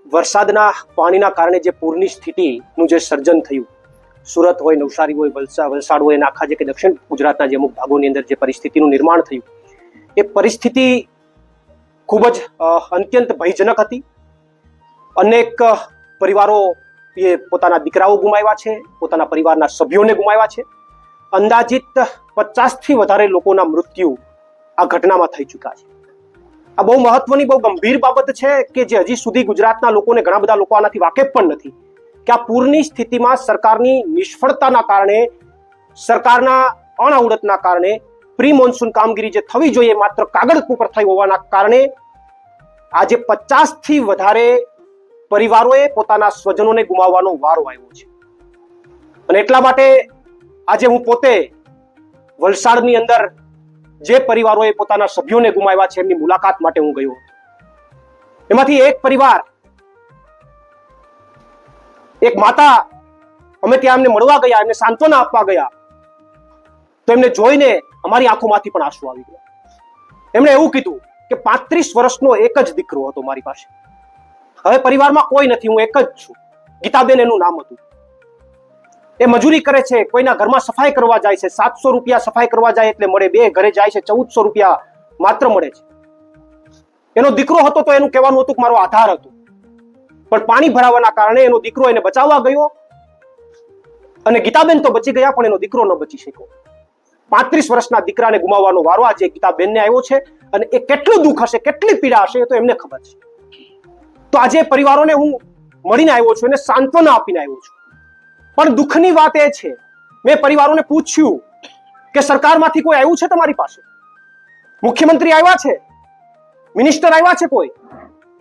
વરસાદના પાણીના કારણે જે પૂરની સ્થિતિનું જે સર્જન થયું, સુરત હોય, નવસારી હોય, વલસાડ હોય અને આખા જે કે દક્ષિણ ગુજરાતના જે અમુક ભાગોની અંદર જે પરિસ્થિતિનું નિર્માણ થયું, એ પરિસ્થિતિ ખૂબ જ અત્યંત ભયજનક હતી. અનેક પરિવારો એ પોતાના દીકરાઓ ગુમાવ્યા છે, પોતાના પરિવારના સભ્યોને ગુમાવ્યા છે. અંદાજિત 50થી વધારે લોકોના મૃત્યુ આ ઘટનામાં થઈ ચૂક્યા છે. આ બહુ મહત્વની, બહુ ગંભીર બાબત છે કે જે હજી સુધી ગુજરાતના લોકોને, ઘણા બધા લોકો આનાથી વાકેફ પણ નથી કે આ પૂરની સ્થિતિમાં સરકારની નિષ્ફળતાના કારણે, સરકારના અણઆવડતના કારણે પ્રી મોન્સૂન કામગીરી જે થવી જોઈએ માત્ર કાગળ ઉપર થઈ હોવાના કારણે આજે 50થી વધારે પરિવારોએ પોતાના સ્વજનોને ગુમાવવાનો વારો આવ્યો છે. અને એટલા માટે આજે હું પોતે વલસાડની અંદર જે પરિવારોએ પોતાના સભ્યોને ગુમાવ્યા છે એમની મુલાકાત માટે હું ગયો. એમાંથી એક પરિવાર, એક માતા, અમે ત્યાં એમને મળવા ગયા, એમને સાંત્વના આપવા ગયા તો એમને જોઈને અમારી આંખોમાંથી પણ આંસુ આવી ગયા. એમણે એવું કીધું કે 35 વર્ષનો એક જ દીકરો હતો મારી પાસે, હવે પરિવારમાં કોઈ નથી, હું એક જ છું. ગીતાબેન એનું નામ હતું. એ મજૂરી કરે છે, કોઈના ઘરમાં સફાઈ કરવા જાય છે, 700 રૂપિયા સફાઈ કરવા જાય એટલે મળે, 2 ઘરે જાય છે 1400 રૂપિયા માત્ર મળે છે. એનો દીકરો હતો તો એનું કહેવાનું હતું કે મારો આધાર હતો, પણ પાણી ભરાવાના કારણે એનો દીકરો એને બચાવવા ગયો અને ગીતાબેન તો બચી ગયા પણ એનો દીકરો ન બચી શક્યો. 35 વર્ષના દીકરાને ગુમાવવાનો વારો આજે ગીતાબેનને આવ્યો છે અને એ કેટલું દુઃખ હશે, કેટલી પીડા હશે એ તો એમને ખબર છે. તો આજે પરિવારોને હું મળીને આવ્યો છું, એને સાંત્વના આપીને આવ્યો છું. પણ દુઃખની વાત એ છે, મેં પરિવારોને પૂછ્યું કે સરકારમાંથી કોઈ આવ્યું છે તમારી પાસે? મુખ્યમંત્રી આવ્યા છે? મિનિસ્ટર આવ્યા છે કોઈ?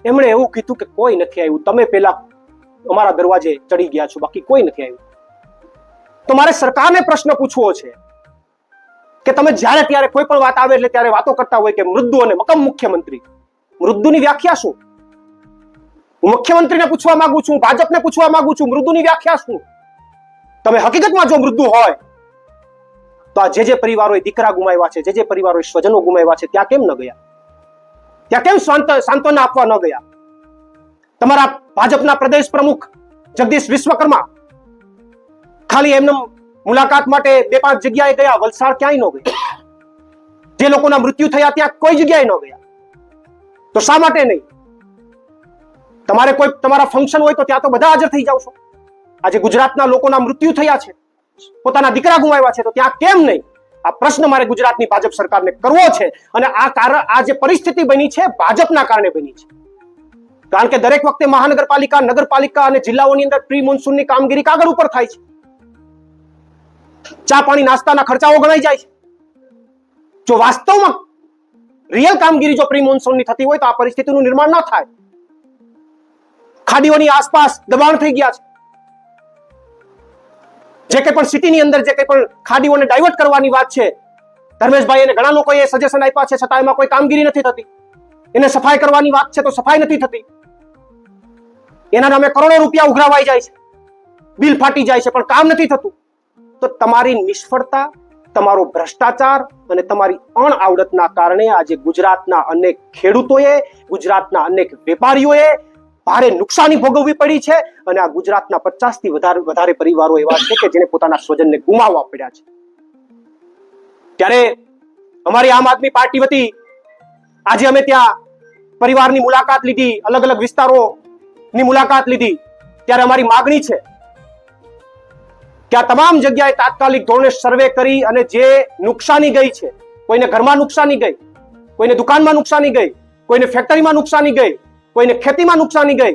એમણે એવું કીધું કે કોઈ નથી આવ્યું, તમે પેલા અમારા દરવાજે ચડી ગયા છો, બાકી કોઈ નથી આવ્યું. તો મારે સરકારને પ્રશ્ન પૂછવો છે કે તમે જ્યારે ત્યારે કોઈ પણ વાત આવે એટલે ત્યારે વાતો કરતા હોય કે મૃદ્દુ અને મક્કમ મુખ્યમંત્રી. મૃદ્દુની વ્યાખ્યા શું? હું મુખ્યમંત્રીને પૂછવા માંગુ છું, ભાજપને પૂછવા માંગુ છું, મૃદુની વ્યાખ્યા શું? તમે હકીકતમાં જો મૃદુ હોય તો આ જે પરિવારોએ દીકરા ગુમાવ્યા છે, જે પરિવારોએ સ્વજનો ગુમાવ્યા છે, ત્યાં કેમ ન ગયા? ત્યાં કેમ સાંત્વના આપવા ન ગયા? તમારા ભાજપના પ્રદેશ પ્રમુખ જગદીશ વિશ્વકર્મા ખાલી એમને મુલાકાત માટે 2-5 જગ્યાએ ગયા, વલસાડ ક્યાંય ન ગયા. જે લોકોના મૃત્યુ થયા ત્યાં કોઈ જગ્યાએ ન ગયા. તો શા માટે નહીં? તમારે કોઈ તમારા ફંક્શન હોય તો ત્યાં તો બધા હાજર થઈ જાવ છો. આજે ગુજરાતના લોકોના મૃત્યુ થયા છે, પોતાના દીકરા ગુમાવ્યા છે, તો ત્યાં કેમ નહીં? આ પ્રશ્ન મારે ગુજરાતની ભાજપ સરકારને કરવો છે. અને આ જે પરિસ્થિતિ બની છે ભાજપના કારણે બની છે. કારણ કે દરેક વખતે મહાનગરપાલિકા, નગરપાલિકા અને જિલ્લાઓની અંદર પ્રી મોન્સૂનની કામગીરી કાગળ ઉપર થાય છે. ચા પાણી નાસ્તાના ખર્ચાઓ ગણાઈ જાય છે. જો વાસ્તવમાં રિયલ કામગીરી જો પ્રી મોન્સૂનની થતી હોય તો આ પરિસ્થિતિનું નિર્માણ ન થાય. ખાડીઓની આસપાસ દબાણ થઈ ગયા છે. જે કંઈ પણ સિટીની અંદર જે કંઈ પણ ખાડીઓને ડાયવર્ટ કરવાની વાત છે, ધર્મેશભાઈ અને ઘણા લોકોએ સજેશન આપ્યા છે, છતાં એમાં કોઈ કામગીરી નથી થતી. એને સફાઈ કરવાની વાત છે તો સફાઈ નથી થતી. એના નામે કરોડો રૂપિયા ઉઘરાવાઈ જાય છે, બિલ ફાટી જાય છે, પણ કામ નથી થતું. તો તમારી નિષ્ફળતા, તમારો ભ્રષ્ટાચાર અને તમારી અણઆવડતના કારણે આજે ગુજરાતના અનેક ખેડૂતોએ, ગુજરાતના અનેક વેપારીઓએ ભારે નુકસાની ભોગવવી પડી છે. અને આ ગુજરાતના 50થી વધારે પરિવારો એવા છે કે જેને પોતાના સ્વજનને ગુમાવવા પડ્યા છે. ત્યારે અમારી આમ આદમી પાર્ટી વતી આજે અમે ત્યાં પરિવારની મુલાકાત લીધી, અલગ અલગ વિસ્તારોની મુલાકાત લીધી. ત્યારે અમારી માગણી છે કે આ તમામ જગ્યાએ તાત્કાલિક ધોરણે સર્વે કરી અને જે નુકસાની ગઈ છે, કોઈને ઘરમાં નુકસાની ગઈ, કોઈને દુકાનમાં નુકસાની ગઈ, કોઈને ફેક્ટરીમાં નુકસાની ગઈ, કોઈને ખેતીમાં નુકસાની ગઈ,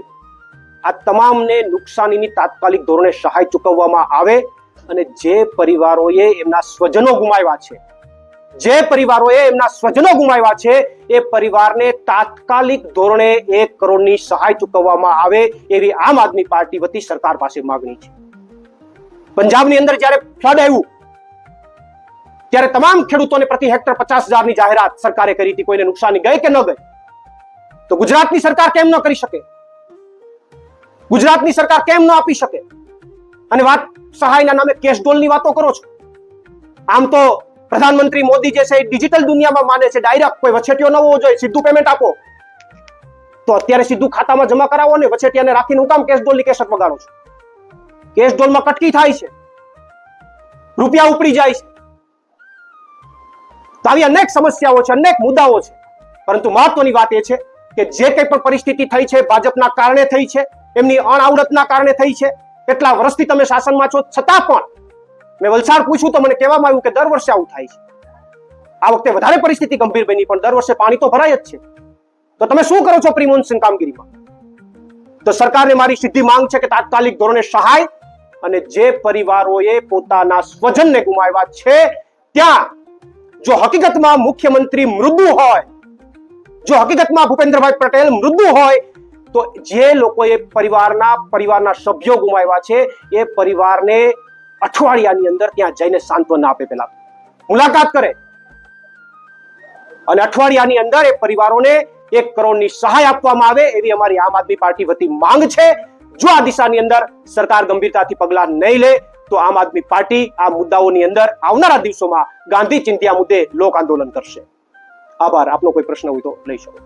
આ તમામને નુકસાનીની તાત્કાલિક ધોરણે સહાય ચૂકવવામાં આવે. અને જે પરિવારોએ એમના સ્વજનો ગુમાવ્યા છે, જે પરિવારોએ એમના સ્વજનો ગુમાવ્યા છે, એ પરિવારને તાત્કાલિક ધોરણે 1 કરોડની સહાય ચૂકવવામાં આવે એવી આમ આદમી પાર્ટી વતી સરકાર પાસે માંગણી છે. પંજાબની અંદર જ્યારે ફ્લડ આવ્યું ત્યારે તમામ ખેડૂતોને પ્રતિ હેક્ટર 50,000ની જાહેરાત સરકારે કરી હતી. કોઈને નુકસાની ગઈ કે ન ગઈ? તો ગુજરાતની સરકાર કેમ ન કરી શકે? ગુજરાતની સરકાર કેમ ન આપી શકે? અને વાત સહાયના નામે કેશ ડોલની વાતો કરો છો. આમ તો પ્રધાનમંત્રી મોદી જે છે એ ડિજિટલ દુનિયામાં માને છે, ડાયરેક્ટ કોઈ વછેટીઓ ન હોવો જોઈએ, સીધું પેમેન્ટ આપો. તો અત્યારે સીધું ખાતામાં જમા કરાવો ને વચેટિયાને રાખીને હું કામ કેશડોલની કેસર વગાડો છો? કેશડોલમાં કટકી થાય છે, રૂપિયા ઉપડી જાય છે. તો આવી અનેક સમસ્યાઓ છે, અનેક મુદ્દાઓ છે. પરંતુ મહત્વની વાત એ છે કે જે કંઈ પણ પરિસ્થિતિ થઈ છે ભાજપના કારણે થઈ છે, એમની અણઆવડતના કારણે થઈ છે. કેટલા વર્ષથી તમે શાસનમાં છો, છતાં પણ મેં વલસાડ પૂછ્યું તો મને કહેવામાં આવ્યું કે દર વર્ષે આવું થાય છે. આ વખતે વધારે પરિસ્થિતિ ગંભીર બની, પણ દર વર્ષે પાણી તો ભરાય જ છે. તો તમે શું કરો છો પ્રી મોન્સૂન કામગીરીમાં? તો સરકારને મારી સીધી માંગ છે કે તાત્કાલિક ધોરણે સહાય, અને જે પરિવારોએ પોતાના સ્વજનને ગુમાવ્યા છે ત્યાં જો હકીકતમાં મુખ્યમંત્રી મૃદુ હોય, જો હકીકતમાં ભૂપેન્દ્રભાઈ પટેલ મૃદુ હોય, તો જે લોકોએ પરિવારના સભ્યો ગુમાવ્યા છે એ પરિવારને અઠવાડિયાની અંદર ત્યાં જઈને સાંત્વના આપે, પહેલા મુલાકાત કરે અને અઠવાડિયાની અંદર એ પરિવારોને 1 કરોડની સહાય આપવામાં આવે, એવી અમારી આમ આદમી પાર્ટી વતી માંગ છે. જો આ દિશાની અંદર સરકાર ગંભીરતાથી પગલાં નહીં લે તો આમ આદમી પાર્ટી આ મુદ્દાઓની અંદર આવનારા દિવસોમાં ગાંધી ચિંધ્યા મુદ્દે લોક આંદોલન કરશે. આભાર. આપનો કોઈ પ્રશ્ન હોય તો લઈ શકો.